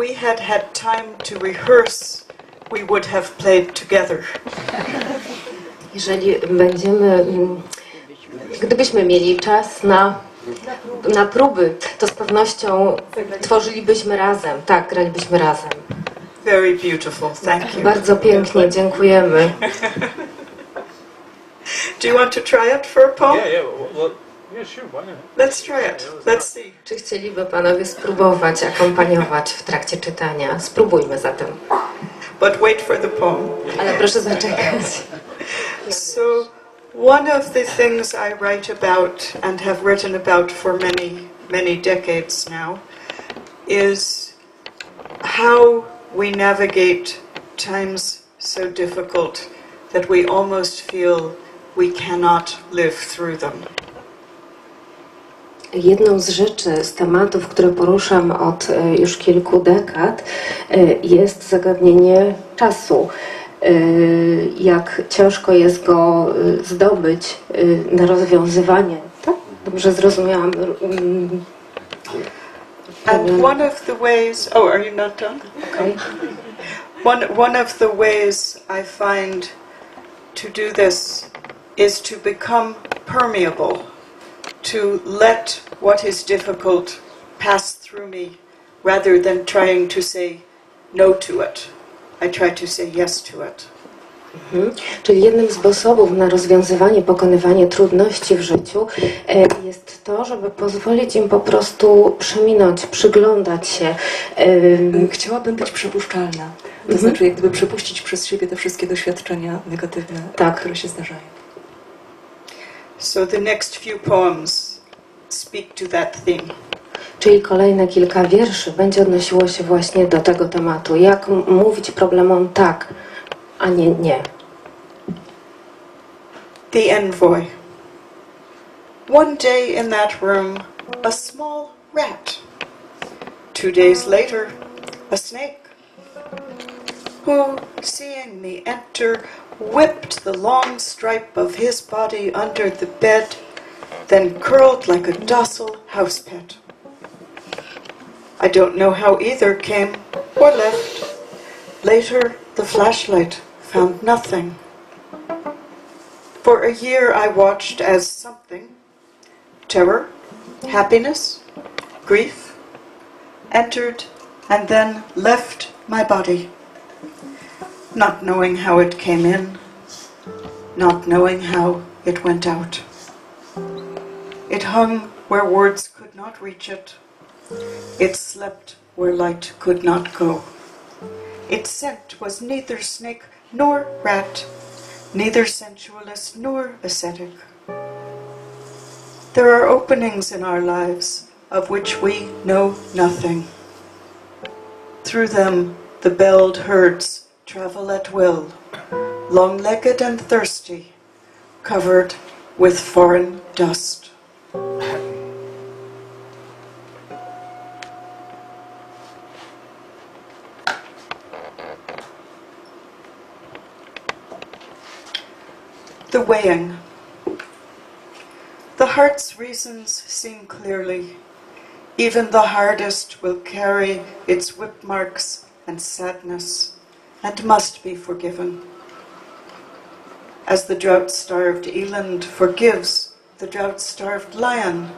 we had had time to rehearse, we would have played together. Jeżeli gdybyśmy mieli czas na próby, to z pewnością tworzylibyśmy razem. Tak, gralibyśmy razem. Very beautiful, thank you. Bardzo pięknie, dziękujemy. Do you want to try it for a poem? Yeah, sure, why not? Let's try it. Let's see. Czy chcieliby panowie spróbować akompaniować w trakcie czytania? Spróbujmy zatem. But wait for the poem. Ale proszę zaczekać. So, one of the things I write about and have written about for many decades now is how we navigate times so difficult that we almost feel we cannot live through them. Jedną z rzeczy, z tematów, które poruszam od już kilku dekad, jest zagadnienie czasu. Jak ciężko jest go zdobyć na rozwiązywanie. Tak? Dobrze zrozumiałam. And one of the ways... Oh, are you not done? Okay. One of the ways I find to do this is to become permeable, to let what is difficult pass through me rather than trying to say no to it. I try to say yes to it. Czyli jednym z sposobów na rozwiązywanie, pokonywanie trudności w życiu jest to, żeby pozwolić im po prostu przeminąć, przyglądać się. Chciałabym być przepuszczalna. To znaczy jak gdyby przepuścić przez siebie te wszystkie doświadczenia negatywne, które się zdarzają. So the next few poems speak to that theme. Czyli kolejne kilka wierszy będzie odnosiło się właśnie do tego tematu. Jak mówić problemom tak, a nie. The Envoy. One day in that room, a small rat. 2 days later, a snake, who, seeing me enter, whipped the long stripe of his body under the bed, then curled like a docile house pet. I don't know how either came or left. Later, the flashlight found nothing. For a year I watched as something, terror, happiness, grief, entered and then left my body, not knowing how it came in, not knowing how it went out. It hung where words could not reach it. It slept where light could not go. Its scent was neither snake nor rat, neither sensualist nor ascetic. There are openings in our lives of which we know nothing. Through them the belled herds travel at will, long-legged and thirsty, covered with foreign dust. The weighing. The heart's reasons seen clearly. Even the hardest will carry its whip marks and sadness, and must be forgiven. As the drought-starved eland forgives the drought-starved lion,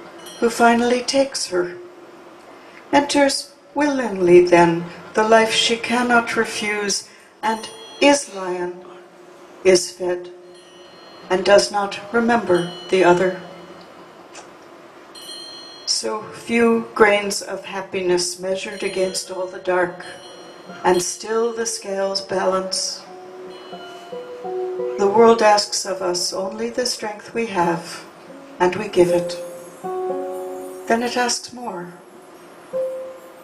who finally takes her. Enters willingly then the life she cannot refuse, and is lion, is fed, and does not remember the other. So few grains of happiness measured against all the dark, and still the scales balance. The world asks of us only the strength we have, and we give it. Then it asks more,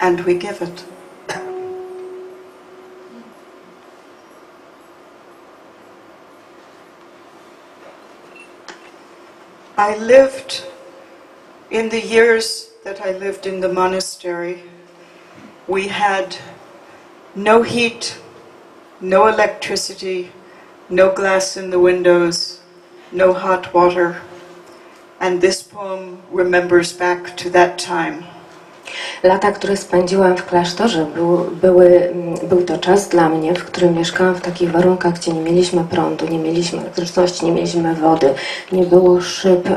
and we give it. I lived, in the years that I lived in the monastery, we had no heat, no electricity, no glass in the windows, no hot water, and this poem remembers back to that time. Lata, które spędziłam w klasztorze, był to czas dla mnie, w którym mieszkałam w takich warunkach, gdzie nie mieliśmy prądu, nie mieliśmy elektryczności, nie mieliśmy wody, nie było szyb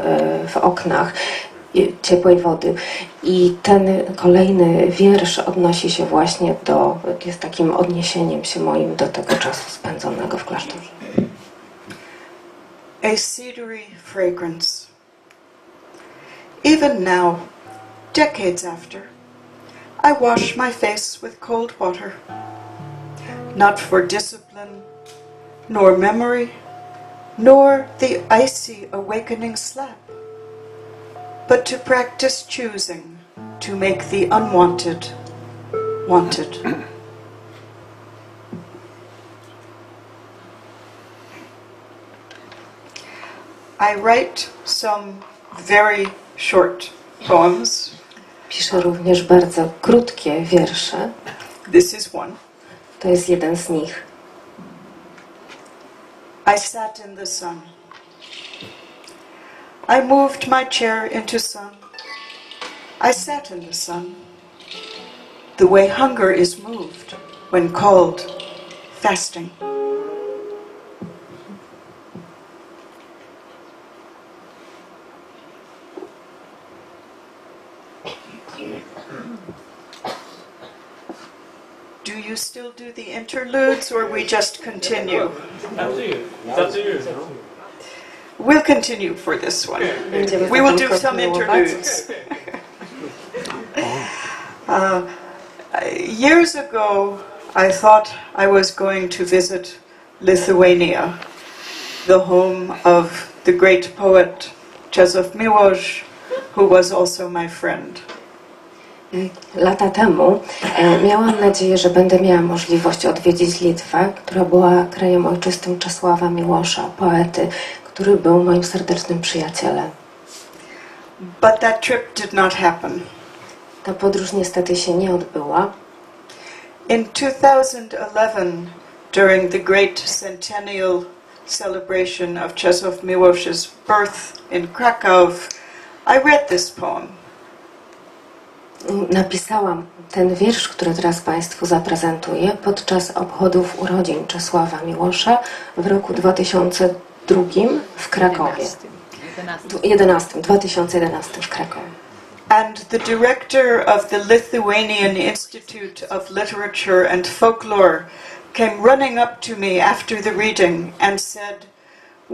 w oknach, ciepłej wody. I ten kolejny wiersz odnosi się właśnie jest takim odniesieniem się moim do tego czasu spędzonego w klasztorze. A cedary fragrance. Even now, decades after, I wash my face with cold water, not for discipline, nor memory, nor the icy awakening slap, but to practice choosing, to make the unwanted wanted. I write some very short poems. Piszę również bardzo krótkie wiersze. This is one. To jest jeden z nich. I sat in the sun. I moved my chair into sun. I sat in the sun. The way hunger is moved when called fasting. Do you still do the interludes or we just continue? Up to you. It's up to you. We'll continue for this one. We will do some interludes. Years ago, I thought I was going to visit Lithuania, the home of the great poet Czas who was also my friend. Lata temu miałam nadzieję, że będę miała możliwość odwiedzić Litwę, która była krajem ojczystym Czesława Miłosza, poety, który był moim serdecznym przyjacielem. But that trip did not happen. Ta podróż niestety się nie odbyła. In 2011, during the great centennial celebration of Czesław Miłosz's birth in Krakow, I read this poem. Napisałam ten wiersz, który teraz Państwu zaprezentuję, podczas obchodów urodzin Czesława Miłosza w roku 2002 w Krakowie. 2011 w Krakowie. And the director of the Lithuanian Institute of Literature and Folklore came running up to me after the reading and said,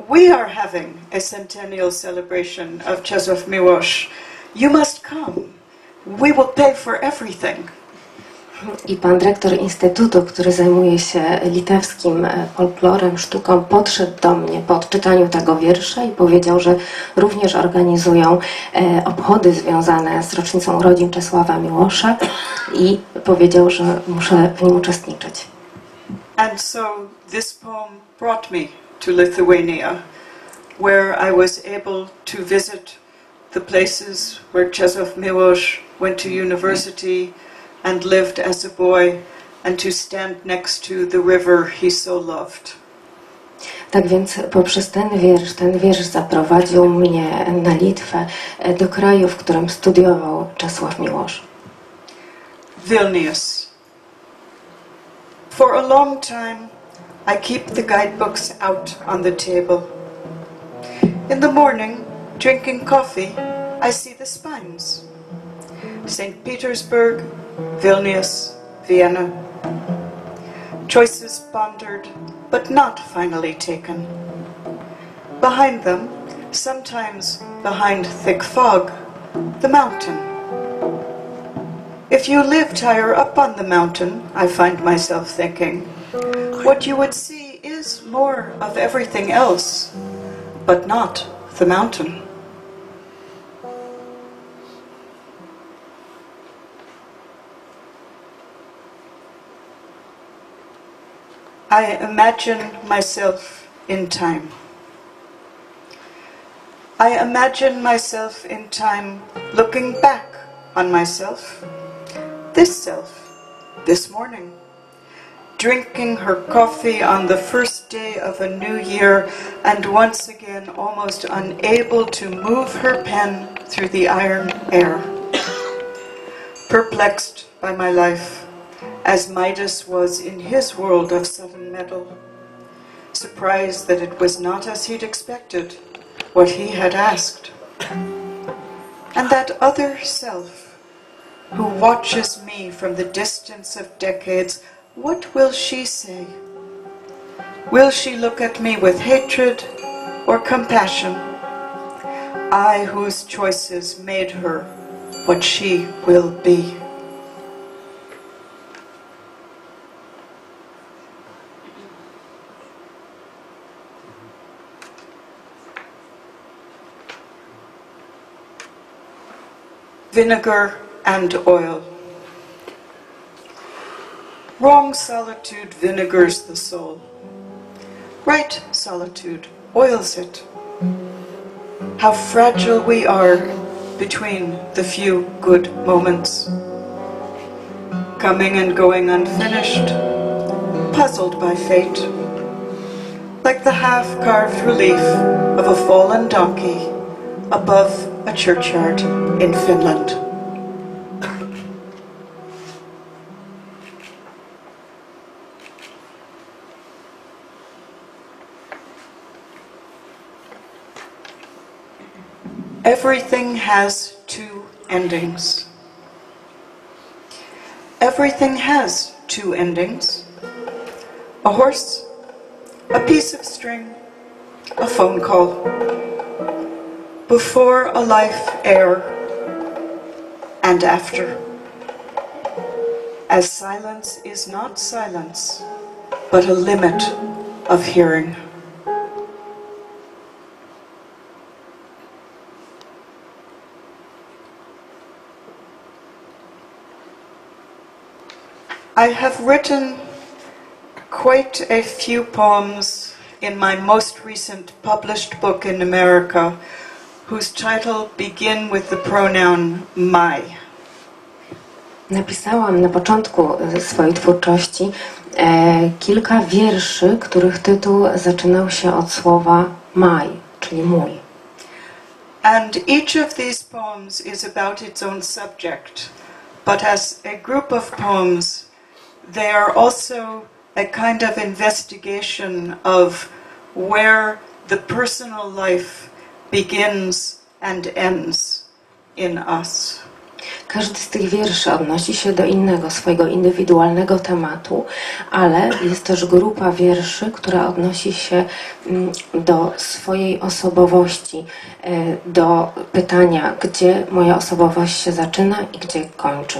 "We are having a centennial celebration of Czesław Miłosz. You must come. We will pay for everything." I pan dyrektor instytutu, który zajmuje się litewskim folklorem, sztuką, podszedł do mnie po odczytaniu tego wiersza i powiedział, że również organizują obchody związane z rocznicą urodzin Czesława Miłosza i powiedział, że muszę w nim uczestniczyć. And so this poem brought me to Lithuania, where I was able to visit the places where Czesław Miłosz went to university and lived as a boy, and to stand next to the river he so loved. Tak więc poprzez ten wiersz zaprowadził mnie na Litwę, do kraju, w którym studiował Czesław Miłosz. Vilnius. For a long time, I keep the guidebooks out on the table. In the morning, drinking coffee, I see the spines. St. Petersburg, Vilnius, Vienna. Choices pondered, but not finally taken. Behind them, sometimes behind thick fog, the mountain. If you lived higher up on the mountain, I find myself thinking, what you would see is more of everything else, but not the mountain. I imagine myself in time. I imagine myself in time looking back on myself, this morning, drinking her coffee on the first day of a new year and once again almost unable to move her pen through the iron air. perplexed by my life, as Midas was in his world of sudden metal, surprised that it was not as he'd expected, what he had asked. And that other self, who watches me from the distance of decades, what will she say? Will she look at me with hatred or compassion? I whose choices made her what she will be. Vinegar and oil. Wrong solitude vinegars the soul. Right solitude oils it. How fragile we are between the few good moments. Coming and going unfinished, puzzled by fate. Like the half-carved relief of a fallen donkey above a churchyard in Finland. Everything has two endings. Everything has two endings. A horse, a piece of string, a phone call. Before a life ere and after. As silence is not silence, but a limit of hearing. I have written quite a few poems in my most recent published book in America, whose title begin with the pronoun my. Napisałam na początku swojej twórczości kilka wierszy, których tytuł zaczynał się od słowa my, czyli mój. And each of these poems is about its own subject, but as a group of poems, they are also a kind of investigation of where the personal life begins and ends in us. Każdy z tych wierszy odnosi się do innego, swojego indywidualnego tematu, ale jest też grupa wierszy, która odnosi się do swojej osobowości, do pytania, gdzie moja osobowość się zaczyna i gdzie kończy.